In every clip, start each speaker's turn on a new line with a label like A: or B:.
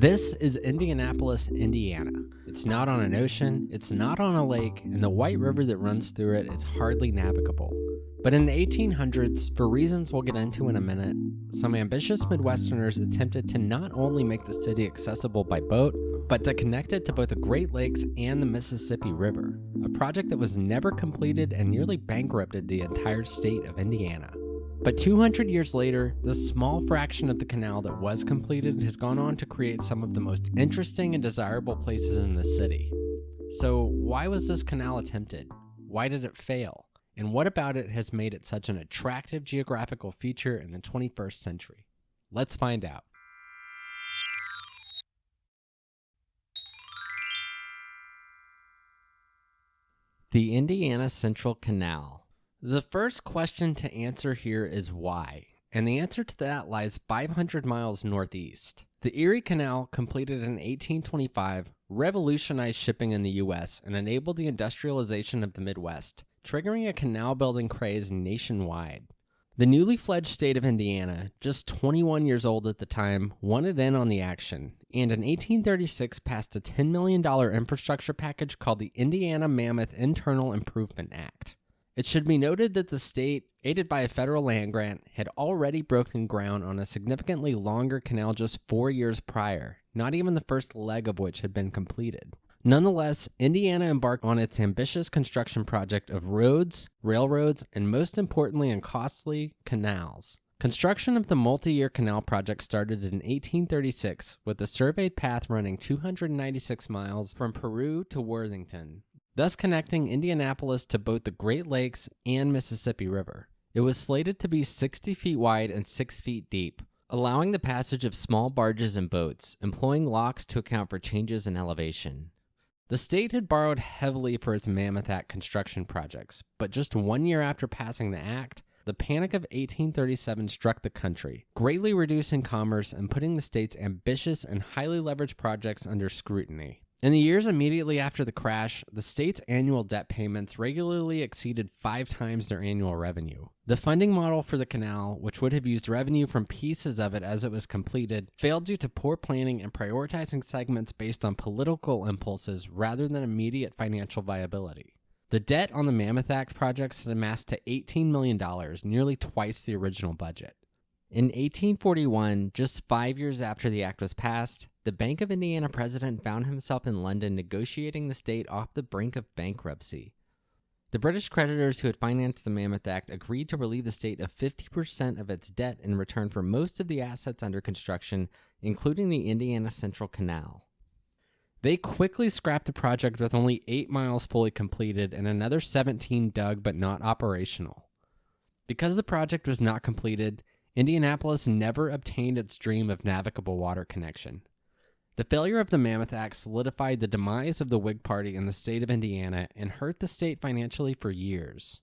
A: This is Indianapolis, Indiana. It's not on an ocean, it's not on a lake, and the White River that runs through it is hardly navigable. But in the 1800s, for reasons we'll get into in a minute, some ambitious Midwesterners attempted to not only make the city accessible by boat, but to connect it to both the Great Lakes and the Mississippi River, a project that was never completed and nearly bankrupted the entire state of Indiana. But 200 years later, the small fraction of the canal that was completed has gone on to create some of the most interesting and desirable places in the city. So why was this canal attempted? Why did it fail? And what about it has made it such an attractive geographical feature in the 21st century? Let's find out. The Indiana Central Canal. The first question to answer here is why, and the answer to that lies 500 miles northeast. The Erie Canal, completed in 1825, revolutionized shipping in the U.S. and enabled the industrialization of the Midwest, triggering a canal-building craze nationwide. The newly fledged state of Indiana, just 21 years old at the time, wanted in on the action, and in 1836 passed a $10 million infrastructure package called the Indiana Mammoth Internal Improvement Act. It should be noted that the state, aided by a federal land grant, had already broken ground on a significantly longer canal just 4 years prior, not even the first leg of which had been completed. Nonetheless, Indiana embarked on its ambitious construction project of roads, railroads, and most importantly and costly, canals. Construction of the multi-year canal project started in 1836 with the surveyed path running 296 miles from Peru to Worthington, thus connecting Indianapolis to both the Great Lakes and Mississippi River. It was slated to be 60 feet wide and 6 feet deep, allowing the passage of small barges and boats, employing locks to account for changes in elevation. The state had borrowed heavily for its Mammoth Act construction projects, but just 1 year after passing the act, the Panic of 1837 struck the country, greatly reducing commerce and putting the state's ambitious and highly leveraged projects under scrutiny. In the years immediately after the crash, the state's annual debt payments regularly exceeded 5 times their annual revenue. The funding model for the canal, which would have used revenue from pieces of it as it was completed, failed due to poor planning and prioritizing segments based on political impulses rather than immediate financial viability. The debt on the Mammoth Act projects had amassed to $18 million, nearly twice the original budget. In 1841, just 5 years after the act was passed, the Bank of Indiana president found himself in London negotiating the state off the brink of bankruptcy. The British creditors who had financed the Mammoth Act agreed to relieve the state of 50% of its debt in return for most of the assets under construction, including the Indiana Central Canal. They quickly scrapped the project with only 8 miles fully completed and another 17 dug but not operational. Because the project was not completed, Indianapolis never obtained its dream of navigable water connection. The failure of the Mammoth Act solidified the demise of the Whig Party in the state of Indiana and hurt the state financially for years.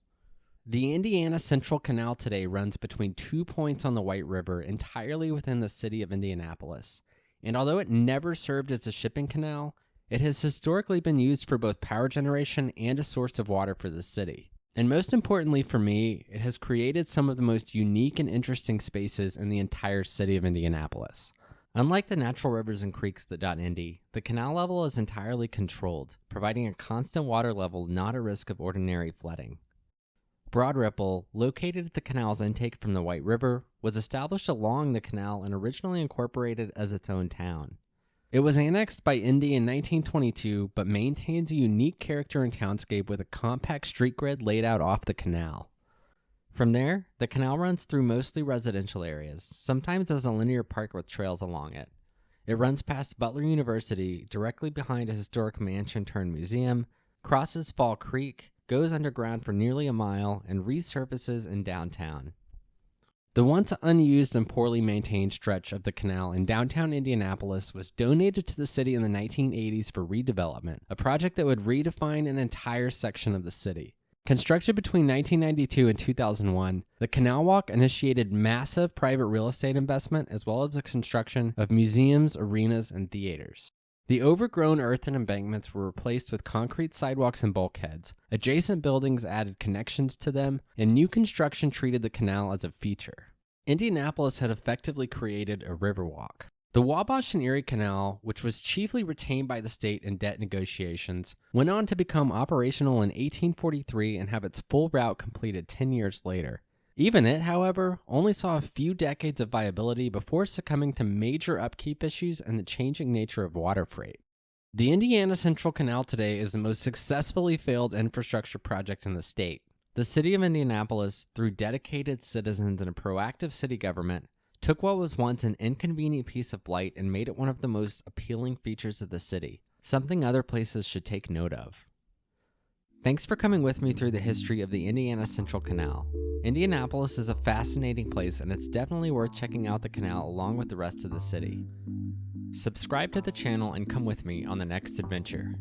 A: The Indiana Central Canal today runs between 2 points on the White River entirely within the city of Indianapolis, and although it never served as a shipping canal, it has historically been used for both power generation and a source of water for the city. And most importantly for me, it has created some of the most unique and interesting spaces in the entire city of Indianapolis. Unlike the natural rivers and creeks that dot Indy, the canal level is entirely controlled, providing a constant water level not a risk of ordinary flooding. Broad Ripple, located at the canal's intake from the White River, was established along the canal and originally incorporated as its own town. It was annexed by Indy in 1922, but maintains a unique character and townscape with a compact street grid laid out off the canal. From there, the canal runs through mostly residential areas, sometimes as a linear park with trails along it. It runs past Butler University, directly behind a historic mansion-turned-museum, crosses Fall Creek, goes underground for nearly a mile, and resurfaces in downtown. The once unused and poorly maintained stretch of the canal in downtown Indianapolis was donated to the city in the 1980s for redevelopment, a project that would redefine an entire section of the city. Constructed between 1992 and 2001, the Canal Walk initiated massive private real estate investment as well as the construction of museums, arenas, and theaters. The overgrown earthen embankments were replaced with concrete sidewalks and bulkheads. Adjacent buildings added connections to them, and new construction treated the canal as a feature. Indianapolis had effectively created a Riverwalk. The Wabash and Erie Canal, which was chiefly retained by the state in debt negotiations, went on to become operational in 1843 and have its full route completed 10 years later. Even it, however, only saw a few decades of viability before succumbing to major upkeep issues and the changing nature of water freight. The Indiana Central Canal today is the most successfully failed infrastructure project in the state. The city of Indianapolis, through dedicated citizens and a proactive city government, took what was once an inconvenient piece of blight and made it one of the most appealing features of the city, something other places should take note of. Thanks for coming with me through the history of the Indiana Central Canal. Indianapolis is a fascinating place, and it's definitely worth checking out the canal along with the rest of the city. Subscribe to the channel and come with me on the next adventure.